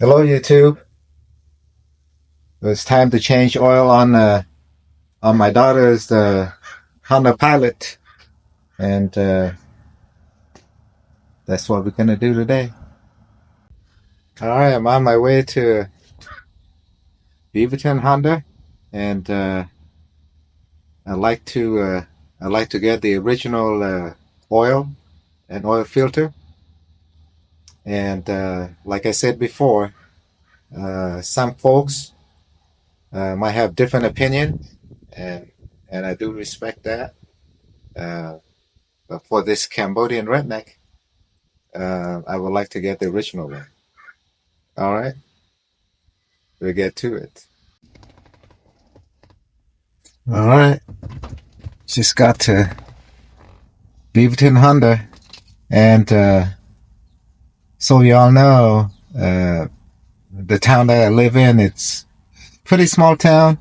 Hello, YouTube. It's time to change oil on my daughter's Honda Pilot, and that's what we're gonna do today. All right, I'm on my way to Beaverton Honda, and I like to I like to get the original oil and oil filter. And like I said before, some folks might have different opinion, and I do respect that. Uh, but for this Cambodian redneck, I would like to get the original one. All right, we'll get to it. All right, just got to Beaverton Honda, and so y'all know, the town that I live in, it's a pretty small town.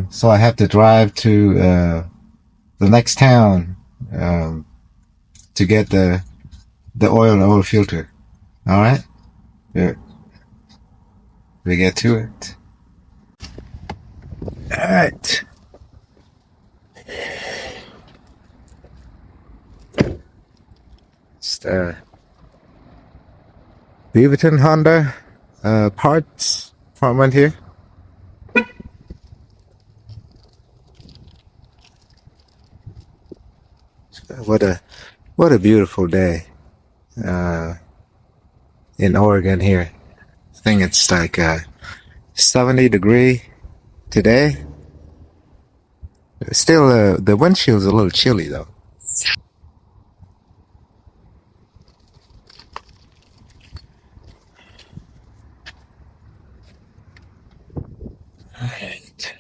So I have to drive to the next town um, to get the oil filter. All right, yeah, we get to it. All right. It's Beaverton Honda parts department here. What a beautiful day in Oregon here. I think it's like 70 degrees today. Still, the windshield's a little chilly though. Alright.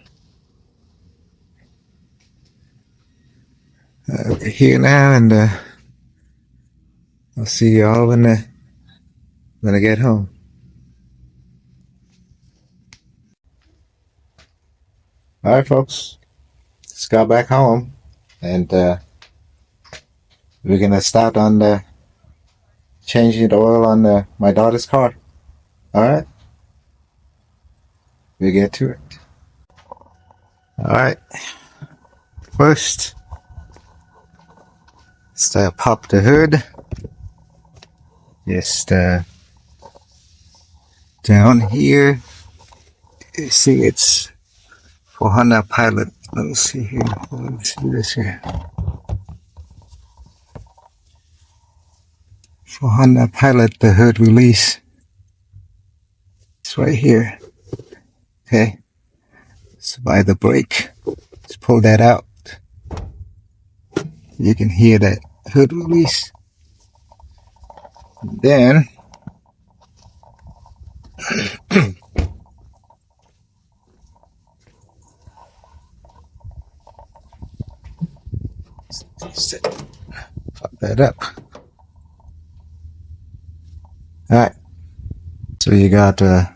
We're here now, and I'll see y'all when I get home. Alright, folks. Just got back home, and we're gonna start on changing the oil on my daughter's car. Alright? We get to it. Alright. First, let's pop the hood. Just down here. You see, it's for Honda Pilot. Let me see here. Let me see this here. For Honda Pilot, the hood release. It's right here. Okay. So by the brake, just pull that out. You can hear that hood release. Then pop that up. Alright. So you got a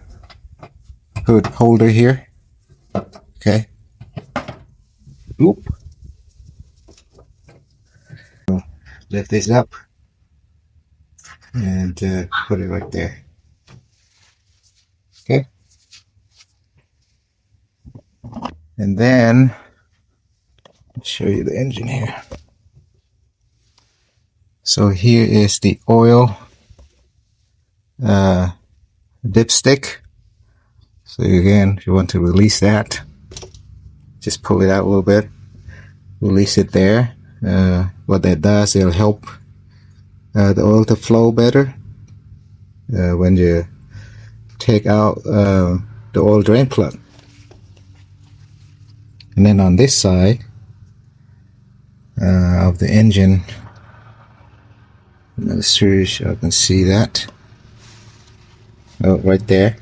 hood holder here. Okay. Oop. Lift this up and put it right there. Okay. And then I'll show you the engine here. So here is the oil dipstick. So again, if you want to release that, just pull it out a little bit, release it there. What that does, it'll help the oil to flow better when you take out the oil drain plug. And then on this side of the engine, I'm not sure if you can see that. Oh, right there.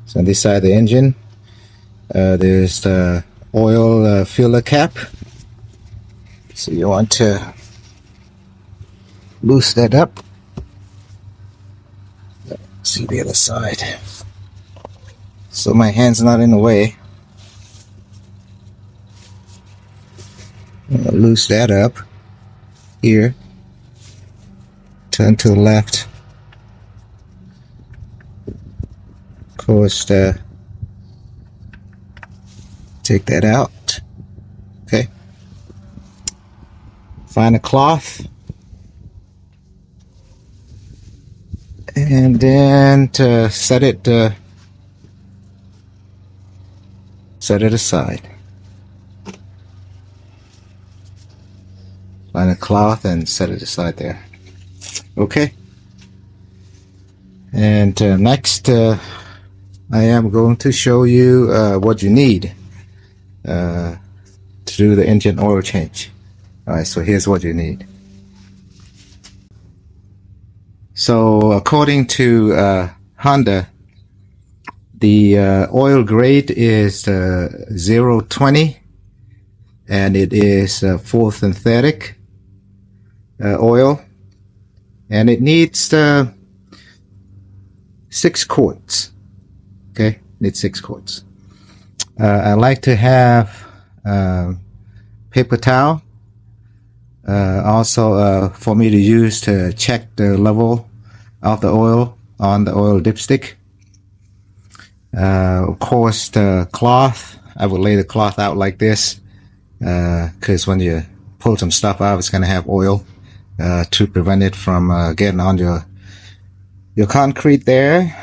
So on this side of the engine, there's the oil filler cap. So you want to loose that up. See the other side. So my hand's not in the way. I'm gonna loose that up here. Turn to the left. course, take that out. Okay. Find a cloth. And then to set it aside. Find a cloth and set it aside there. Okay. And next, I am going to show you what you need to do the engine oil change. Alright, so here's what you need. So according to Honda, the oil grade is 020, and it is full synthetic oil, and it needs 6 quarts. Okay, needs 6 quarts. I like to have paper towel also for me to use to check the level of the oil on the oil dipstick. Of course, the cloth, I would lay the cloth out like this because when you pull some stuff out, it's going to have oil to prevent it from getting on your concrete there.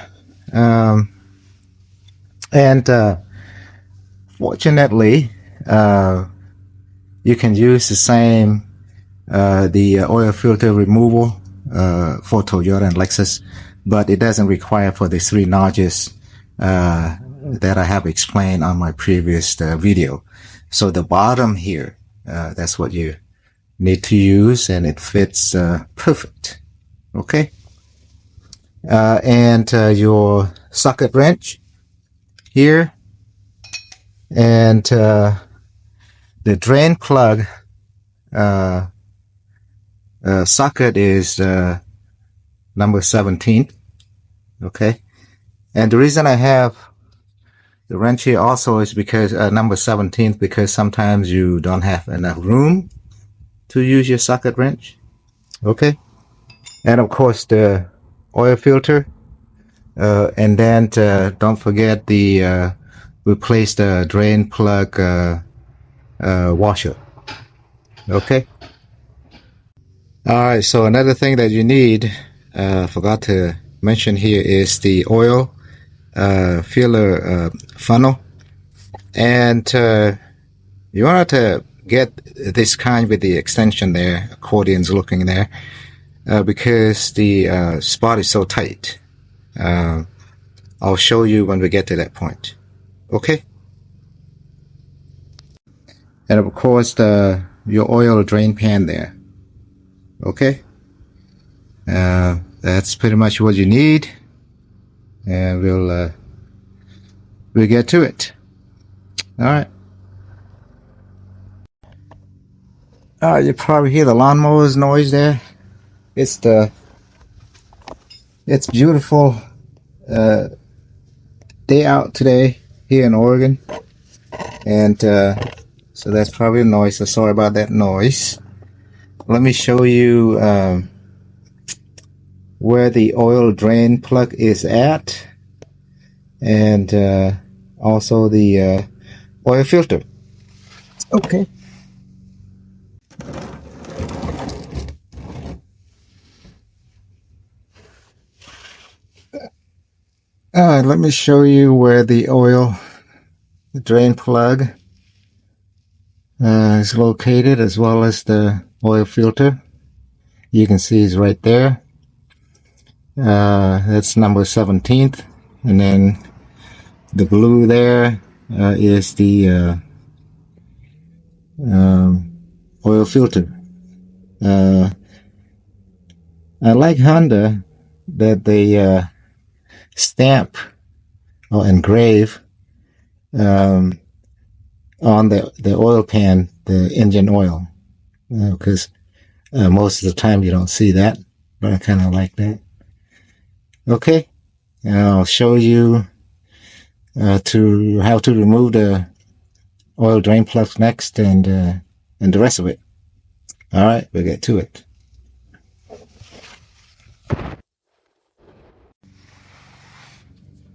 And fortunately, you can use the same the oil filter removal for Toyota and Lexus, but it doesn't require for the 3 notches that I have explained on my previous video. So the bottom here, that's what you need to use, and it fits perfect. Okay. And your socket wrench here, and the drain plug socket is number 17. Okay. And the reason I have the wrench here also is because number 17, because sometimes you don't have enough room to use your socket wrench. Okay. And of course the oil filter, and then don't forget the replace the drain plug washer. Okay. Alright, so another thing that you need, forgot to mention here, is the oil filler funnel. And you want to get this kind with the extension there, accordion's looking there, because the spot is so tight. I'll show you when we get to that point. Okay. And of course your oil drain pan there. Okay. That's pretty much what you need, and we'll get to it. All right. You probably hear the lawnmower's noise there. It's beautiful day out today here in Oregon, and so that's probably a noise. So sorry about that noise. Let me show you where the oil drain plug is at, and also the oil filter. Okay. Let me show you where the oil drain plug is located, as well as the oil filter. You can see it's right there. That's number 17th, and then the blue there is the oil filter. I like Honda that they stamp or engrave on the oil pan the engine oil, because most of the time you don't see that, but I kind of like that. Okay, and I'll show you how to remove the oil drain plugs next, and the rest of it. All right, we'll get to it.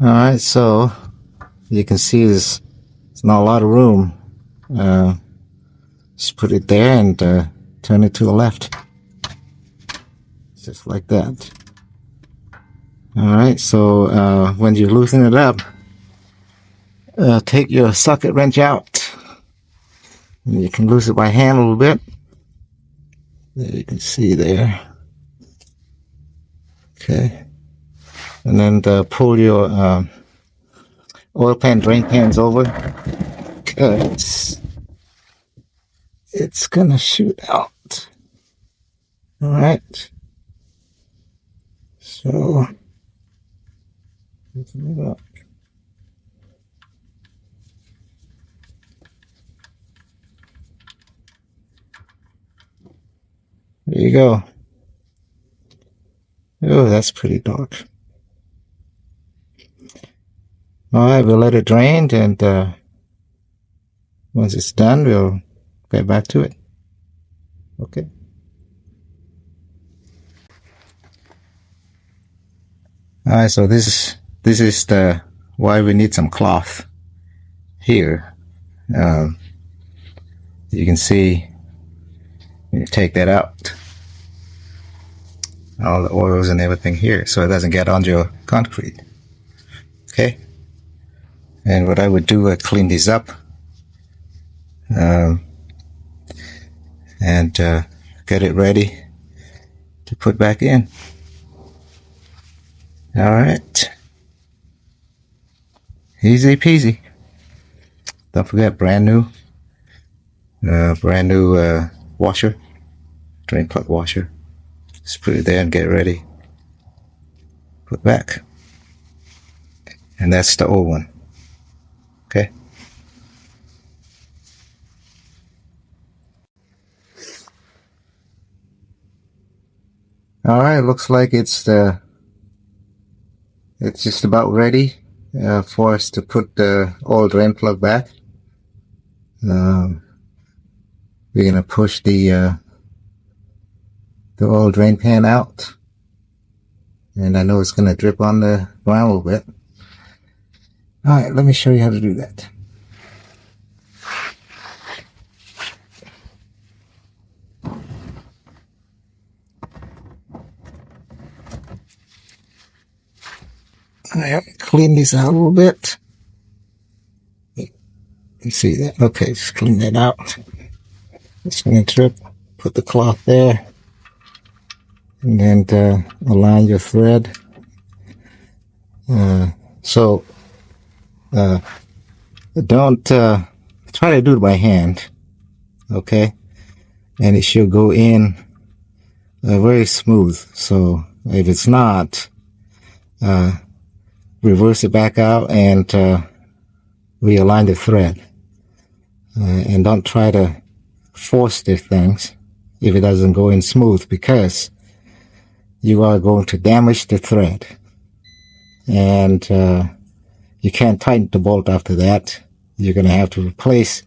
Alright, so you can see there's not a lot of room. Just put it there and turn it to the left. Just like that. Alright, so when you loosen it up, take your socket wrench out. And you can loosen it by hand a little bit. There you can see there. Okay. And then pull your oil pan, drain pans over, because it's gonna shoot out. Alright. So, loosen it up. There you go. Oh, that's pretty dark. Alright, we'll let it drain, and once it's done, we'll get back to it. Okay. Alright, so this is the why we need some cloth here. You can see, you take that out, all the oils and everything here, so it doesn't get on your concrete. Okay. And what I would do, I clean these up, and get it ready to put back in. All right, easy peasy. Don't forget, brand new washer, drain plug washer. Just put it there and get ready. Put back, and that's the old one. Okay. All right, looks like it's just about ready for us to put the oil drain plug back. We're gonna push the oil drain pan out, and I know it's gonna drip on the ground a little bit. All right, let me show you how to do that. I have to clean this out a little bit. You see that? Okay, just clean that out. It's gonna drip. Put the cloth there, and then align your thread. Don't try to do it by hand, okay? And it should go in very smooth. So if it's not, reverse it back out and realign the thread. And don't try to force these things if it doesn't go in smooth, because you are going to damage the thread. And you can't tighten the bolt after that. You're going to have to replace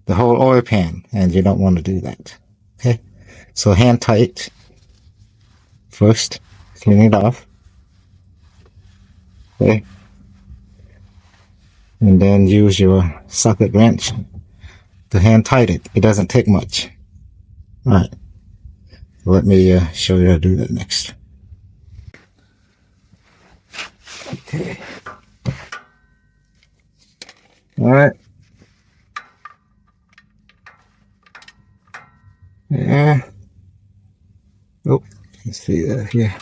the whole oil pan, and you don't want to do that. Okay, so hand tight first, clean it off. Okay, and then use your socket wrench to hand tight it. It doesn't take much. All right, let me show you how to do that next. Okay. All right. Yeah. Oh, let's see that here.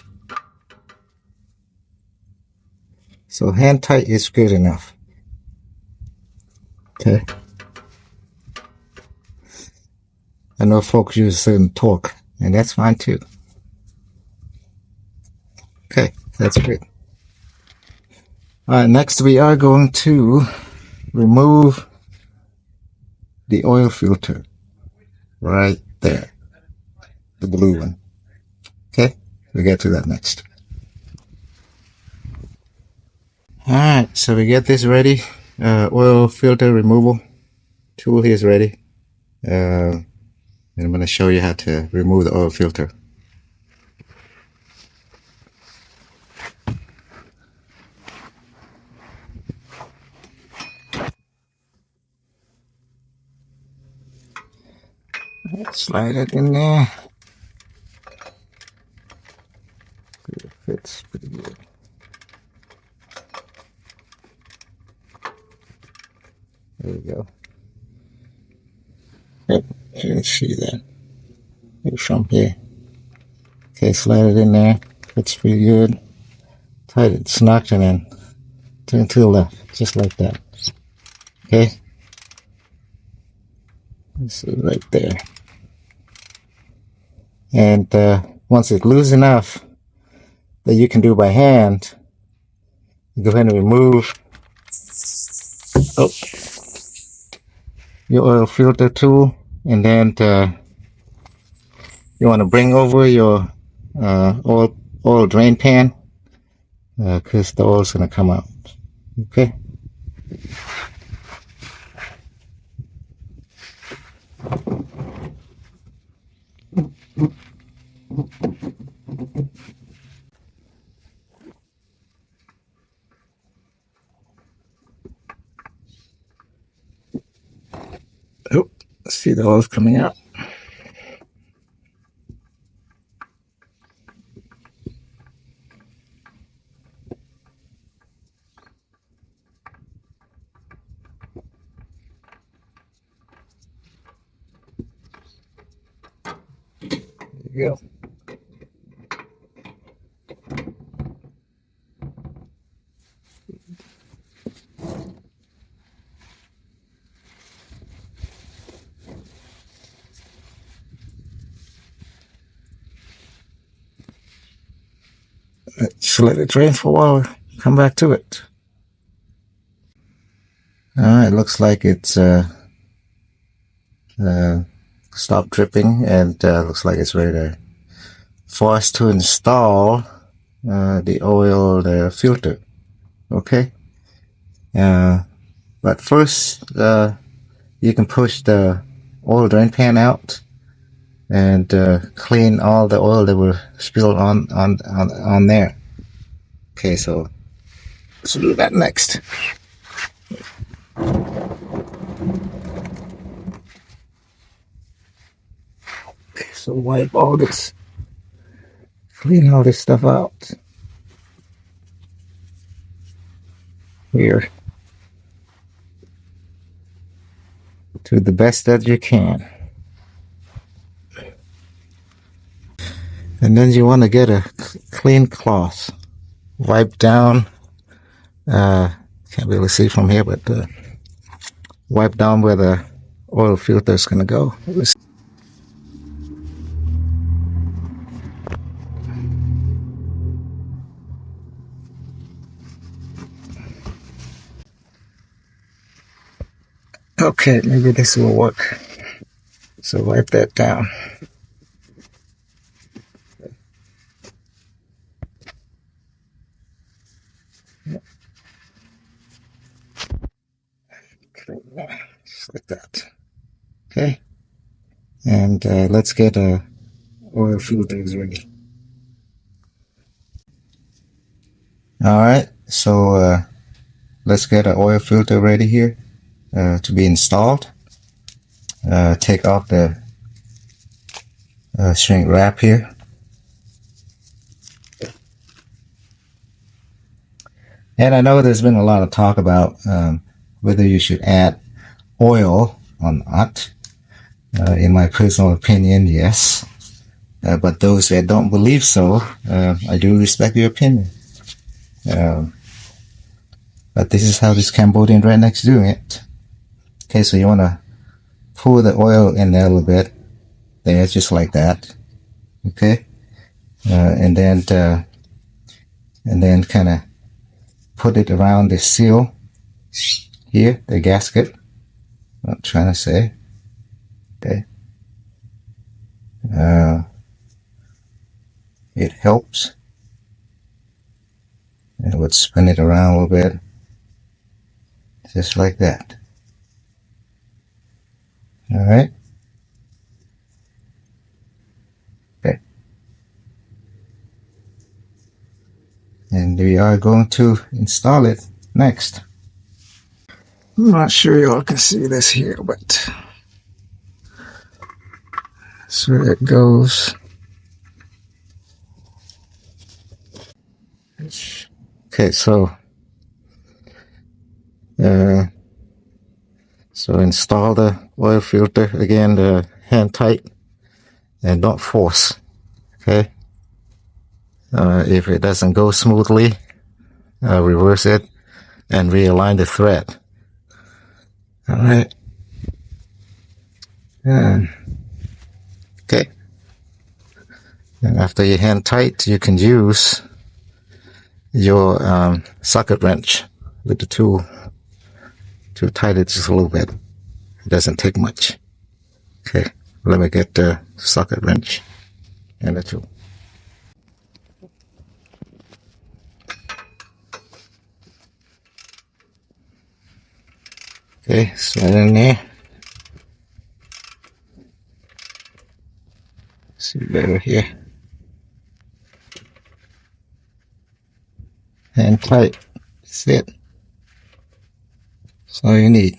So hand tight is good enough. Okay. I know folks use certain torque, and that's fine too. Okay, that's good. All right, next we are going to remove the oil filter right there, the blue one. Okay, we'll get to that next. All right, so we get this ready. Oil filter removal tool here is ready. And I'm going to show you how to remove the oil filter. Slide it in there. It fits pretty good. There you go. Yep, you can see that. Maybe from here. Okay, slide it in there. Fits pretty good. Tight it, snug, and then turn to the left, just like that. Okay? This is right there. And once it's loose enough that you can do by hand, go ahead and remove your oil filter tool, and then you want to bring over your oil drain pan, because the oil's going to come out. Okay. Oh, see the oil's coming out. There you go. Let's let it drain for a while. Come back to it. Alright, looks like it's stopped dripping, and looks like it's ready for us to install the oil filter. Okay. But first, you can push the oil drain pan out and clean all the oil that were spilled on there. Okay, so let's do that next. Okay, so wipe all this, clean all this stuff out here to the best that you can. And then you want to get a clean cloth, wipe down, can't really see from here, but wipe down where the oil filter is going to go. Okay, maybe this will work. So wipe that down. Just like that. Okay. And let's get oil filters ready. Alright, so let's get an oil filter ready here to be installed. Take off the shrink wrap here. And I know there's been a lot of talk about whether you should add oil or not. In my personal opinion, yes. But those that don't believe so, I do respect your opinion. But this is how this Cambodian redneck's doing it. Okay, so you want to pour the oil in there a little bit. There, just like that. Okay? And then kind of put it around the seal here, the gasket. What I'm trying to say. Okay. It helps. And we'll spin it around a little bit. Just like that. Alright. Okay. And we are going to install it next. I'm not sure y'all can see this here, but So it goes. Okay, so install the oil filter again, hand tight, and don't force. Okay, if it doesn't go smoothly, reverse it and realign the thread. All right. Okay. And after you hand tight, you can use your socket wrench with the tool to tighten it just a little bit. It doesn't take much. Okay, let me get the socket wrench and the tool. Okay, slide in there. See better here. Hand tight. That's it. That's all you need.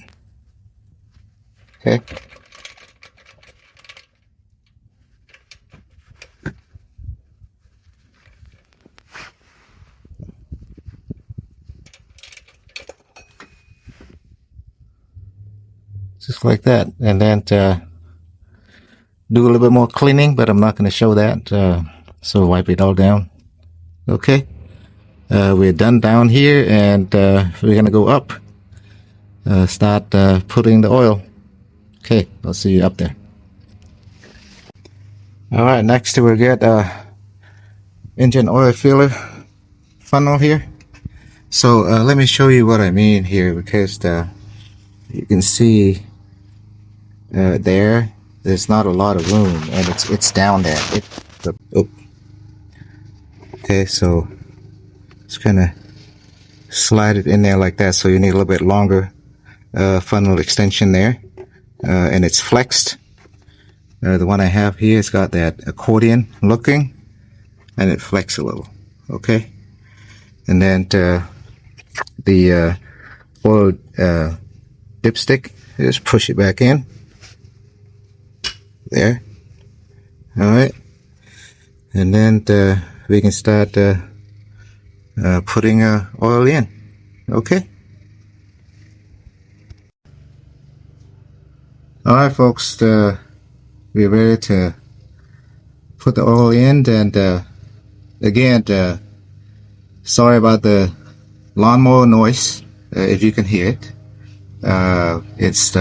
Okay. Just like that. And then do a little bit more cleaning, but I'm not going to show that. So wipe it all down. Okay. We're done down here, and we're going to go up. Start putting the oil. Okay, I'll see you up there. All right, next we'll get engine oil filler funnel here. So let me show you what I mean here, because you can see there's not a lot of room, and it's down there. Okay, so just kind of slide it in there like that. So you need a little bit longer funnel extension there, and it's flexed. The one I have here has got that accordion looking, and it flexes a little. Okay, and then the oil dipstick, just push it back in there. All right, and then we can start putting oil in. Okay. All right, folks, we're ready to put the oil in. And again, sorry about the lawnmower noise, if you can hear it. It's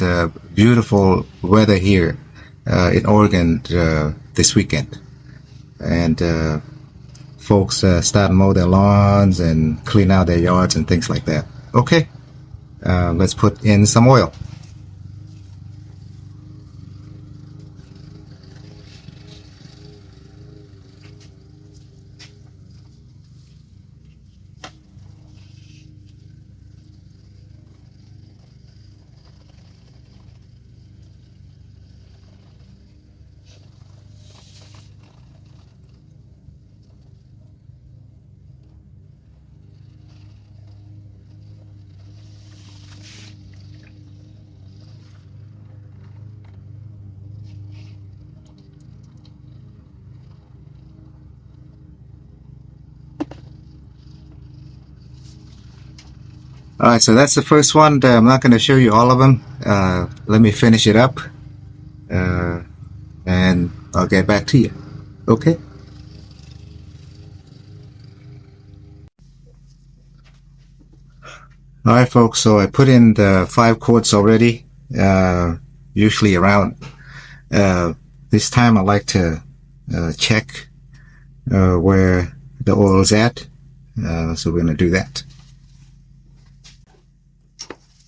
a beautiful weather here in Oregon this weekend, and folks start to mow their lawns and clean out their yards and things like that. Okay, let's put in some oil. All right, so that's the first one. I'm not going to show you all of them. Let me finish it up, and I'll get back to you. Okay? All right, folks, so I put in the 5 quarts already, usually around this time I like to check where the oil is at, so we're going to do that.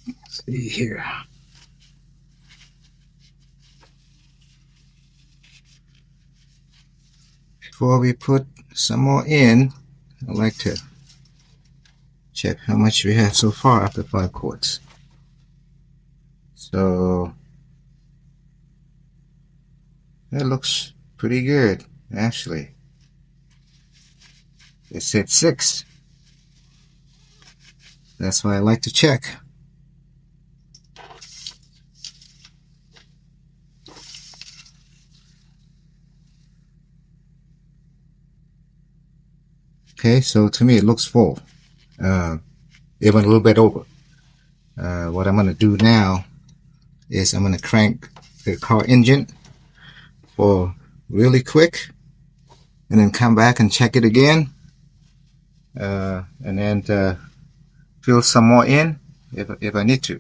Let's see here. Before we put some more in, I like to check how much we have so far after 5 quarts. So that looks pretty good, actually. It said 6. That's why I like to check. Okay, so to me it looks full, even a little bit over. What I'm going to do now is I'm going to crank the car engine for really quick, and then come back and check it again, and then fill some more in if I need to.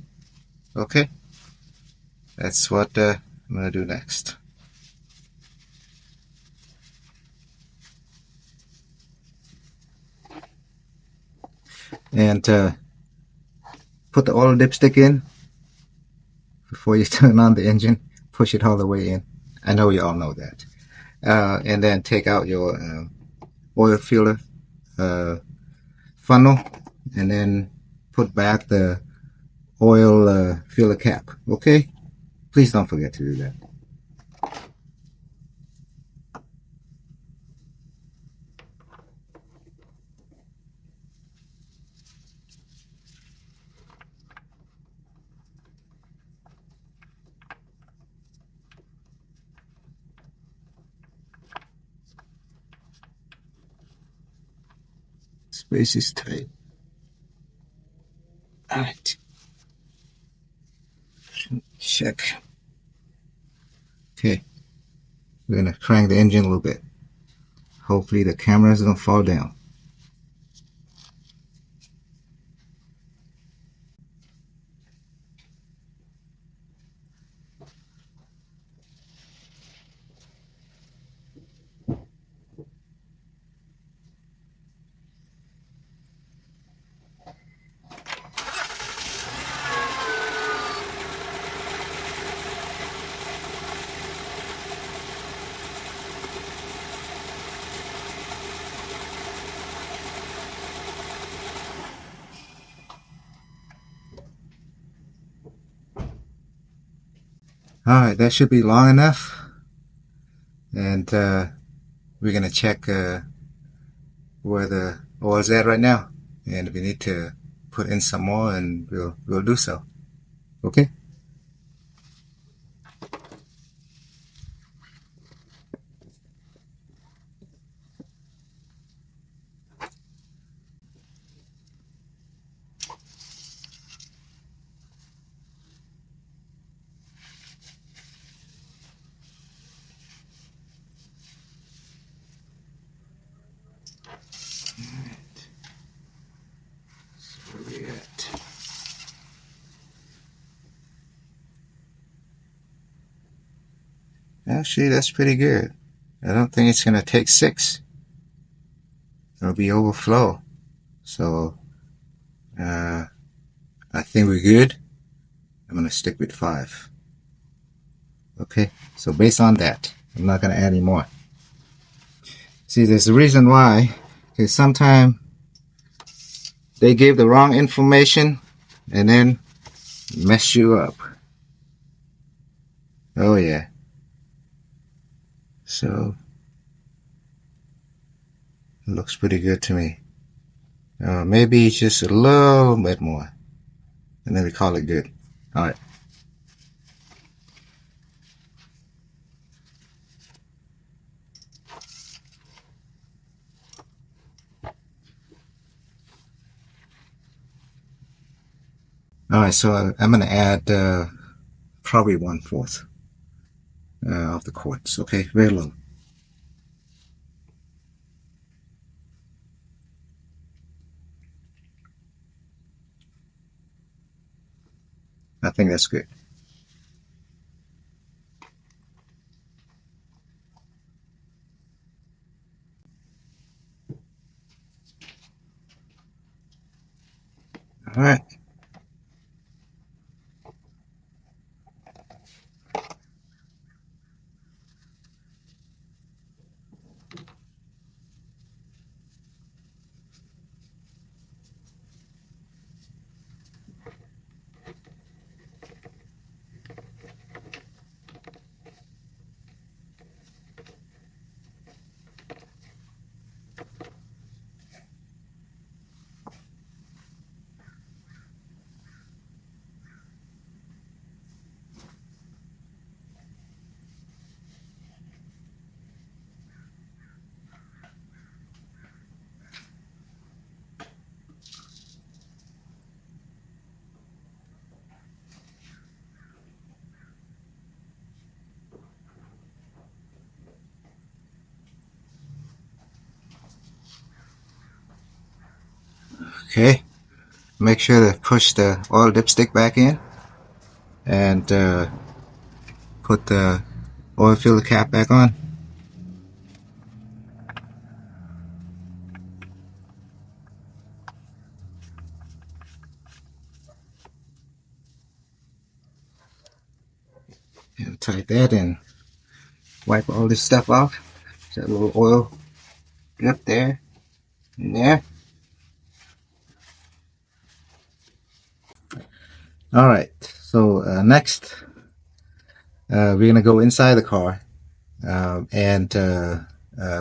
Okay, that's what I'm going to do next. And put the oil dipstick in before you turn on the engine. Push it all the way in. I know you all know that. And then take out your oil filler funnel, and then put back the oil filler cap. Okay? Please don't forget to do that. Space is tight. All right. Check. Okay. We're going to crank the engine a little bit. Hopefully the cameras don't fall down. All right, that should be long enough. And we're going to check where the oil is at right now. And if we need to put in some more, and we'll do so. Okay? Where we at? Actually, that's pretty good. I don't think it's going to take 6. It'll be overflow. So I think we're good. I'm going to stick with 5. Okay? So based on that, I'm not going to add any more. See, there's a reason why. Because sometimes they give the wrong information and then mess you up. Oh, yeah. So it looks pretty good to me. Maybe just a little bit more. And then we call it good. All right. All right, so I'm going to add probably 1/4 of the quartz. Okay, very low. I think that's good. All right. Okay, make sure to push the oil dipstick back in and put the oil filter cap back on. And tight that and wipe all this stuff off. That little oil drip there and there. Alright, so next we're going to go inside the car and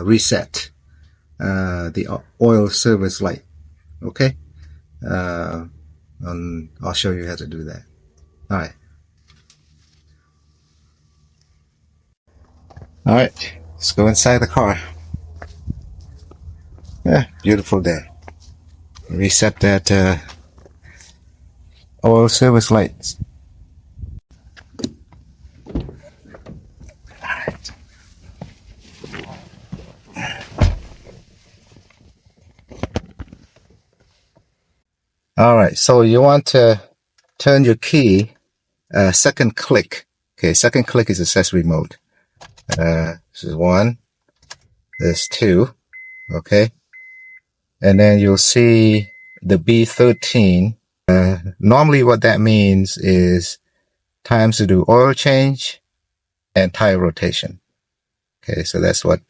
reset the oil service light. Okay? I'll show you how to do that. Alright. Alright, let's go inside the car. Yeah, beautiful day. Reset that oil service lights. Alright, so you want to turn your key second click. Okay, second click is accessory mode. This is 1, this is 2, okay? And then you'll see the B13. Normally what that means is times to do oil change and tire rotation. Okay, so that's what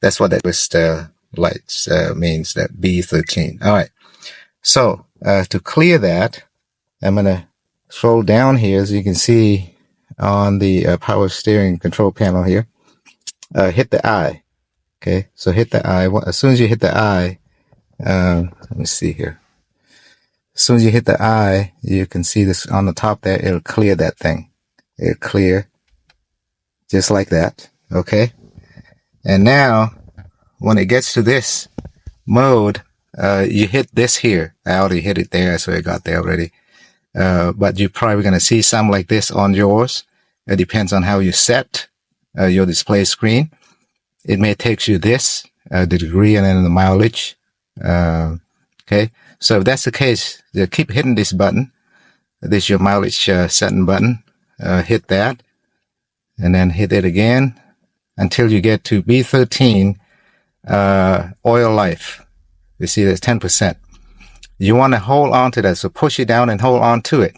that twist lights means, that B13. Alright, so to clear that, I'm going to scroll down here as you can see on the power steering control panel here. Hit the I. Okay, so hit the I. As soon as you hit the I, let me see here. As soon as you hit the I, you can see this on the top there. It'll clear that thing. It'll clear just like that. Okay, and now when it gets to this mode, you hit this here. I already hit it there, so it got there already. But you're probably going to see some like this on yours. It depends on how you set your display screen. It may take you this, the degree and then the mileage. Okay, so if that's the case, keep hitting this button. This is your mileage setting button. Hit that, and then hit it again until you get to B13 oil life. You see that's 10%. You want to hold on to that, so push it down and hold on to it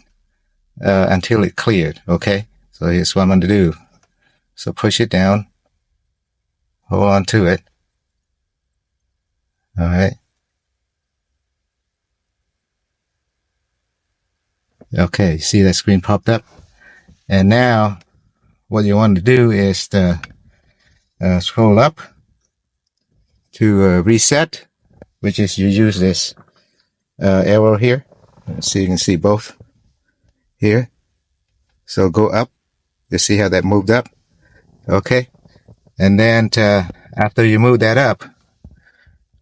until it cleared. Okay, so here's what I'm going to do. So push it down, hold on to it. All right. Okay, see that screen popped up? And now what you want to do is to scroll up to reset, which is you use this arrow here. So you can see both here. So go up. You see how that moved up? Okay. And then after you move that up,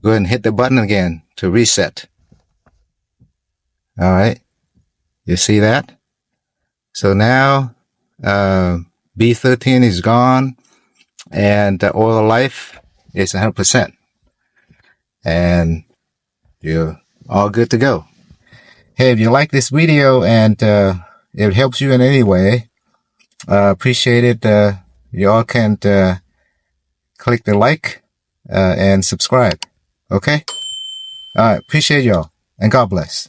go ahead and hit the button again to reset. All right. You see that? So now B13 is gone and the oil life is 100%. And you're all good to go. Hey, if you like this video and it helps you in any way, appreciate it. You all can click the like and subscribe. Okay? All right. Appreciate y'all and God bless.